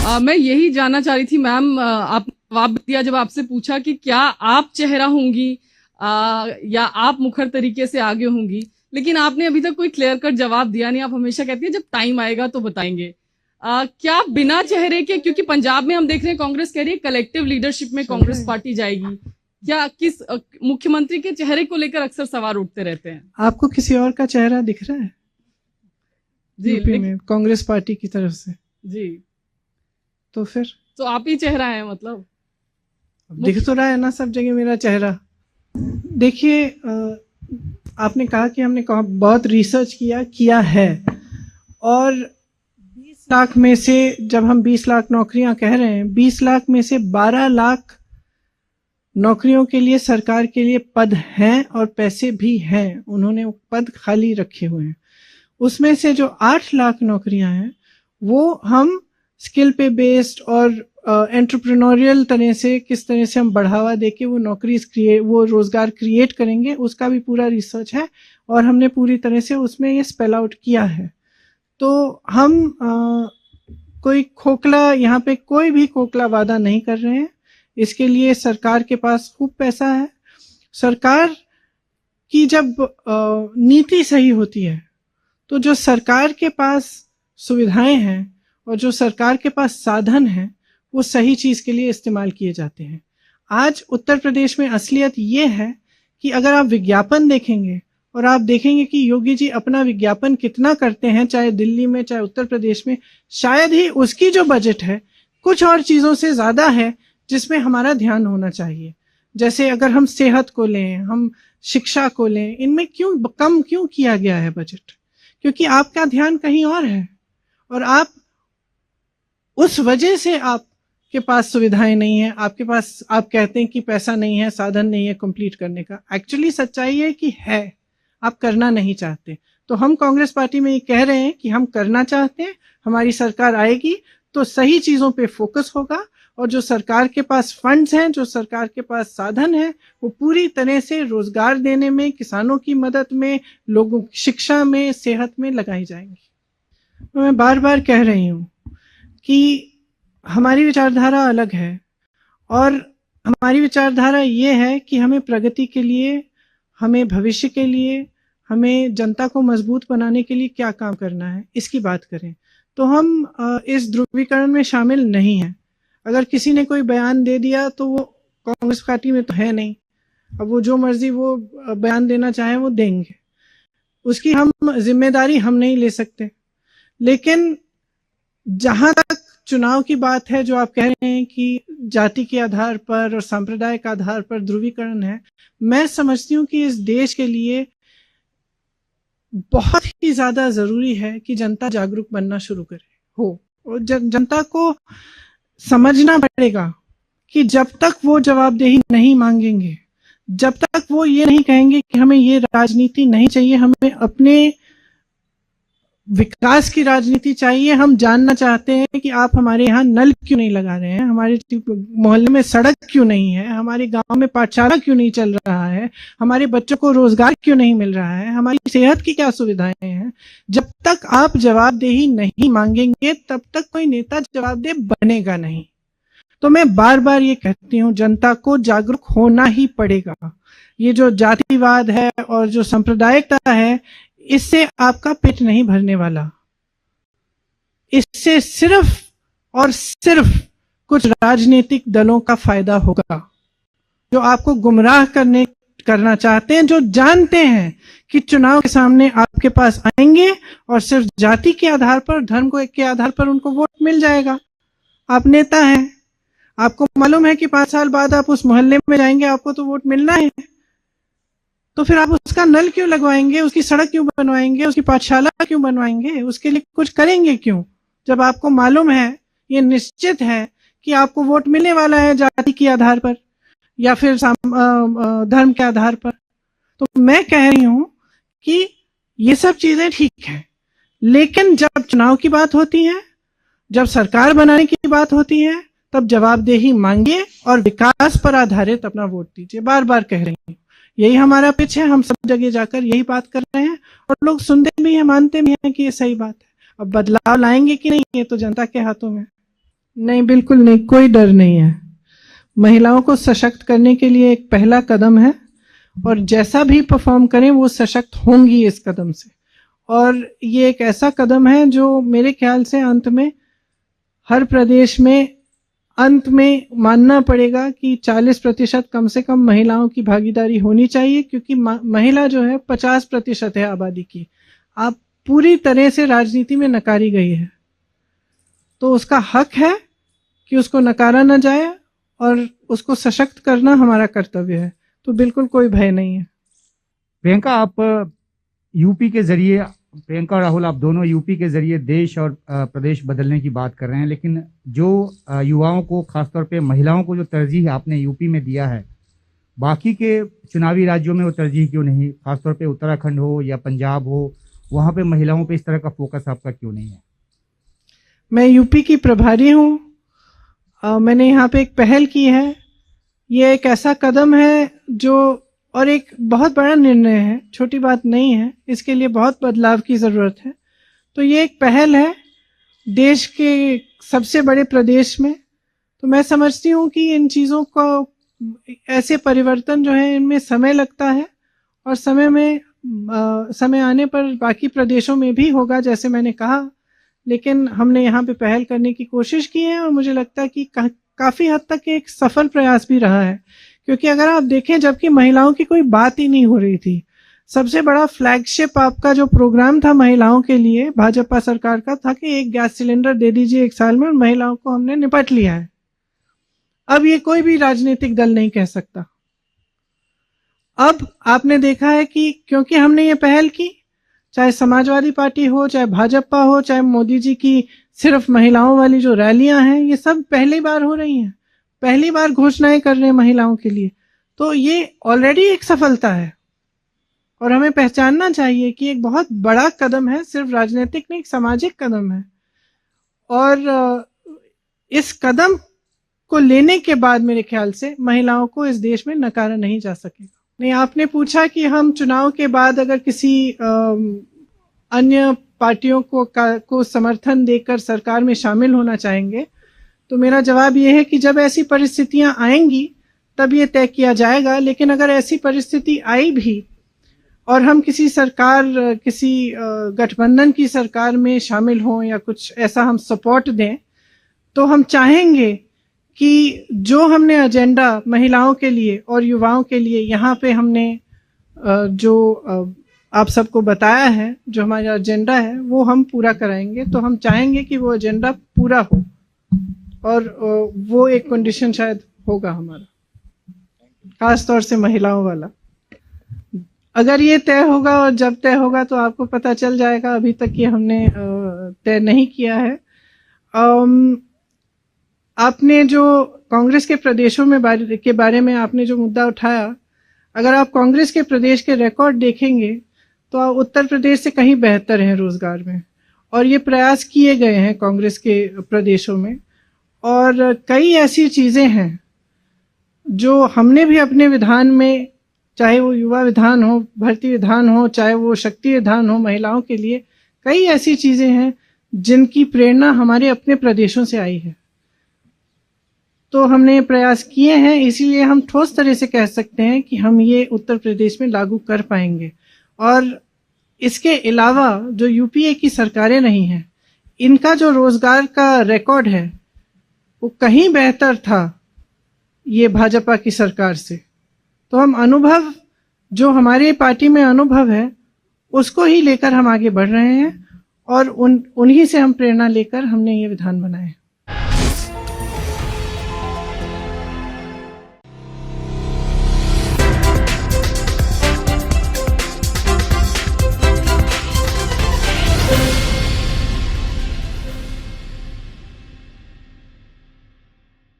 मैं यही जानना चाह रही थी मैम, आप जवाब दिया जब आपसे पूछा कि क्या आप चेहरा होंगी या आप मुखर तरीके से आगे होंगी, लेकिन आपने अभी तक कोई क्लियर कट जवाब दिया नहीं। आप हमेशा कहती है जब टाइम आएगा तो बताएंगे। क्या बिना चेहरे के, क्योंकि पंजाब में हम देख रहे हैं कांग्रेस कह रही है कलेक्टिव लीडरशिप में कांग्रेस पार्टी जाएगी, क्या किस मुख्यमंत्री के चेहरे को लेकर अक्सर सवाल उठते रहते हैं? आपको किसी और का चेहरा दिख रहा है जी यूपी में कांग्रेस पार्टी की तरफ से? जी, तो फिर तो आप ही चेहरा है मतलब? दिख तो रहा है ना सब जगह मेरा चेहरा। देखिए, आपने कहा कि हमने बहुत रिसर्च किया है, और 20 लाख में से, जब हम 20 लाख नौकरियां कह रहे हैं, 20 लाख में से 12 लाख नौकरियों के लिए सरकार के लिए पद हैं और पैसे भी हैं, उन्होंने पद खाली रखे हुए हैं। उसमें से जो 8 लाख नौकरियां हैं वो हम स्किल पे बेस्ड और एंटरप्रेन्योरियल तरह से, किस तरह से हम बढ़ावा देके वो रोजगार क्रिएट करेंगे, उसका भी पूरा रिसर्च है और हमने पूरी तरह से उसमें ये स्पेल आउट किया है। तो हम कोई खोखला, यहाँ पे कोई भी खोखला वादा नहीं कर रहे हैं। इसके लिए सरकार के पास खूब पैसा है। सरकार की जब नीति सही होती है तो जो सरकार के पास सुविधाएं हैं और जो सरकार के पास साधन हैं वो सही चीज के लिए इस्तेमाल किए जाते हैं। आज उत्तर प्रदेश में असलियत ये है कि अगर आप विज्ञापन देखेंगे और आप देखेंगे कि योगी जी अपना विज्ञापन कितना करते हैं, चाहे दिल्ली में चाहे उत्तर प्रदेश में, शायद ही उसकी जो बजट है कुछ और चीजों से ज्यादा है जिसमें हमारा ध्यान होना चाहिए। जैसे अगर हम सेहत को लें, हम शिक्षा को लें, इनमें कम क्यों किया गया है बजट? क्योंकि आपका ध्यान कहीं और है और आप उस वजह से आपके पास सुविधाएं नहीं है, आपके पास, आप कहते हैं कि पैसा नहीं है, साधन नहीं है कंप्लीट करने का। एक्चुअली सच्चाई है कि है, आप करना नहीं चाहते। तो हम कांग्रेस पार्टी में ये कह रहे हैं कि हम करना चाहते हैं, हमारी सरकार आएगी तो सही चीजों पे फोकस होगा और जो सरकार के पास फंड्स हैं, जो सरकार के पास साधन हैं, वो पूरी तरह से रोजगार देने में, किसानों की मदद में, लोगों की शिक्षा में, सेहत में लगाई जाएंगी। तो मैं बार बार कह रही हूँ कि हमारी विचारधारा अलग है और हमारी विचारधारा ये है कि हमें प्रगति के लिए, हमें भविष्य के लिए, हमें जनता को मजबूत बनाने के लिए क्या काम करना है, इसकी बात करें। तो हम इस ध्रुवीकरण में शामिल नहीं हैं। अगर किसी ने कोई बयान दे दिया तो वो कांग्रेस पार्टी में तो है नहीं, अब वो जो मर्जी वो बयान देना चाहे वो देंगे, उसकी हम जिम्मेदारी हम नहीं ले सकते। लेकिन जहां तक चुनाव की बात है, जो आप कह रहे हैं कि जाति के आधार पर और सांप्रदायिक के आधार पर ध्रुवीकरण है, मैं समझती हूँ कि इस देश के लिए बहुत ही ज्यादा जरूरी है कि जनता जागरूक बनना शुरू करे हो, और जनता को समझना पड़ेगा कि जब तक वो जवाबदेही नहीं मांगेंगे, जब तक वो ये नहीं कहेंगे कि हमें ये राजनीति नहीं चाहिए, हमें अपने विकास की राजनीति चाहिए। हम जानना चाहते हैं कि आप हमारे यहाँ नल क्यों नहीं लगा रहे हैं, हमारे मोहल्ले में सड़क क्यों नहीं है, हमारे गांव में पाठशाला क्यों नहीं चल रहा है, हमारे बच्चों को रोजगार क्यों नहीं मिल रहा है, हमारी सेहत की क्या सुविधाएं हैं। जब तक आप जवाबदेही नहीं मांगेंगे तब तक कोई नेता जवाबदेह बनेगा नहीं। तो मैं बार बार ये कहती हूँ, जनता को जागरूक होना ही पड़ेगा। ये जो जातिवाद है और जो सांप्रदायिकता है, इससे आपका पेट नहीं भरने वाला। इससे सिर्फ और सिर्फ कुछ राजनीतिक दलों का फायदा होगा जो आपको गुमराह करना चाहते हैं, जो जानते हैं कि चुनाव के सामने आपके पास आएंगे और सिर्फ जाति के आधार पर, धर्म के आधार पर उनको वोट मिल जाएगा। आप नेता हैं, आपको मालूम है कि 5 साल बाद आप उस मोहल्ले में जाएंगे, आपको तो वोट मिलना है, तो फिर आप उसका नल क्यों लगवाएंगे, उसकी सड़क क्यों बनवाएंगे, उसकी पाठशाला क्यों बनवाएंगे, उसके लिए कुछ करेंगे क्यों, जब आपको मालूम है, ये निश्चित है कि आपको वोट मिलने वाला है जाति के आधार पर या फिर धर्म के आधार पर। तो मैं कह रही हूं कि ये सब चीजें ठीक है, लेकिन जब चुनाव की बात होती है, जब सरकार बनाने की बात होती है, तब जवाबदेही मांगिए और विकास पर आधारित अपना वोट दीजिए। बार बार कह रही हूँ, यही हमारा पिच है, हम सब जगह जाकर यही बात कर रहे हैं और लोग सुनते भी हैं, मानते भी हैं कि ये सही बात है। अब बदलाव लाएंगे कि नहीं, ये तो जनता के हाथों में। नहीं, बिल्कुल नहीं, कोई डर नहीं है। महिलाओं को सशक्त करने के लिए एक पहला कदम है, और जैसा भी परफॉर्म करें वो सशक्त होंगी इस कदम से। और ये एक ऐसा कदम है जो मेरे ख्याल से अंत में हर प्रदेश में अंत में मानना पड़ेगा कि 40% कम से कम महिलाओं की भागीदारी होनी चाहिए, क्योंकि महिला जो है 50% है आबादी की। आप पूरी तरह से राजनीति में नकारी गई है, तो उसका हक है कि उसको नकारा न जाए, और उसको सशक्त करना हमारा कर्तव्य है। तो बिल्कुल कोई भय नहीं है। प्रियंका, आप यूपी के जरिए, प्रियंका और राहुल आप दोनों यूपी के जरिए देश और प्रदेश बदलने की बात कर रहे हैं, लेकिन जो युवाओं को, खासतौर पे महिलाओं को जो तरजीह आपने यूपी में दिया है, बाकी के चुनावी राज्यों में वो तरजीह क्यों नहीं? खासतौर पे उत्तराखंड हो या पंजाब हो, वहां पे महिलाओं पे इस तरह का फोकस आपका क्यों नहीं है? मैं यूपी की प्रभारी हूँ, मैंने यहाँ पे एक पहल की है। ये एक ऐसा कदम है जो, और एक बहुत बड़ा निर्णय है, छोटी बात नहीं है, इसके लिए बहुत बदलाव की ज़रूरत है। तो ये एक पहल है देश के सबसे बड़े प्रदेश में। तो मैं समझती हूँ कि इन चीज़ों को, ऐसे परिवर्तन जो है इनमें समय लगता है, और समय आने पर बाकी प्रदेशों में भी होगा, जैसे मैंने कहा। लेकिन हमने यहाँ पे पहल करने की कोशिश की है, और मुझे लगता है कि काफ़ी हद तक एक सफल प्रयास भी रहा है। क्योंकि अगर आप देखें, जबकि महिलाओं की कोई बात ही नहीं हो रही थी, सबसे बड़ा फ्लैगशिप आपका जो प्रोग्राम था महिलाओं के लिए भाजपा सरकार का था कि एक गैस सिलेंडर दे दीजिए 1 साल में, और महिलाओं को हमने निपट लिया है। अब ये कोई भी राजनीतिक दल नहीं कह सकता। अब आपने देखा है कि क्योंकि हमने ये पहल की, चाहे समाजवादी पार्टी हो, चाहे भाजपा हो, चाहे मोदी जी की सिर्फ महिलाओं वाली जो रैलियां हैं, ये सब पहली बार हो रही हैं, पहली बार घोषणाएं कर रहे हैं महिलाओं के लिए। तो ये ऑलरेडी एक सफलता है, और हमें पहचानना चाहिए कि एक बहुत बड़ा कदम है, सिर्फ राजनीतिक नहीं, एक सामाजिक कदम है। और इस कदम को लेने के बाद मेरे ख्याल से महिलाओं को इस देश में नकारा नहीं जा सकेगा। नहीं, आपने पूछा कि हम चुनाव के बाद अगर किसी अन्य पार्टियों को समर्थन देकर सरकार में शामिल होना चाहेंगे, तो मेरा जवाब ये है कि जब ऐसी परिस्थितियां आएंगी तब ये तय किया जाएगा। लेकिन अगर ऐसी परिस्थिति आई भी और हम किसी गठबंधन की सरकार में शामिल हों या कुछ ऐसा हम सपोर्ट दें, तो हम चाहेंगे कि जो हमने एजेंडा महिलाओं के लिए और युवाओं के लिए यहाँ पे हमने जो आप सबको बताया है, जो हमारा एजेंडा है, वो हम पूरा कराएंगे। तो हम चाहेंगे कि वो एजेंडा पूरा हो, और वो एक कंडीशन शायद होगा हमारा, खास तौर से महिलाओं वाला। अगर ये तय होगा, और जब तय होगा तो आपको पता चल जाएगा। अभी तक ये हमने तय नहीं किया है। आपने जो कांग्रेस के प्रदेशों में के बारे में आपने जो मुद्दा उठाया, अगर आप कांग्रेस के प्रदेश के रिकॉर्ड देखेंगे तो उत्तर प्रदेश से कहीं बेहतर हैं रोजगार में, और ये प्रयास किए गए हैं कांग्रेस के प्रदेशों में। और कई ऐसी चीज़ें हैं जो हमने भी अपने विधान में, चाहे वो युवा विधान हो, भर्ती विधान हो, चाहे वो शक्ति विधान हो महिलाओं के लिए, कई ऐसी चीज़ें हैं जिनकी प्रेरणा हमारे अपने प्रदेशों से आई है। तो हमने प्रयास किए हैं, इसीलिए हम ठोस तरह से कह सकते हैं कि हम ये उत्तर प्रदेश में लागू कर पाएंगे। और इसके अलावा जो यूपीए की सरकारें रही हैं, इनका जो रोजगार का रिकॉर्ड है वो कहीं बेहतर था ये भाजपा की सरकार से। तो हम अनुभव, जो हमारी पार्टी में अनुभव है, उसको ही लेकर हम आगे बढ़ रहे हैं, और उन्हीं से हम प्रेरणा लेकर हमने ये विधान बनाए।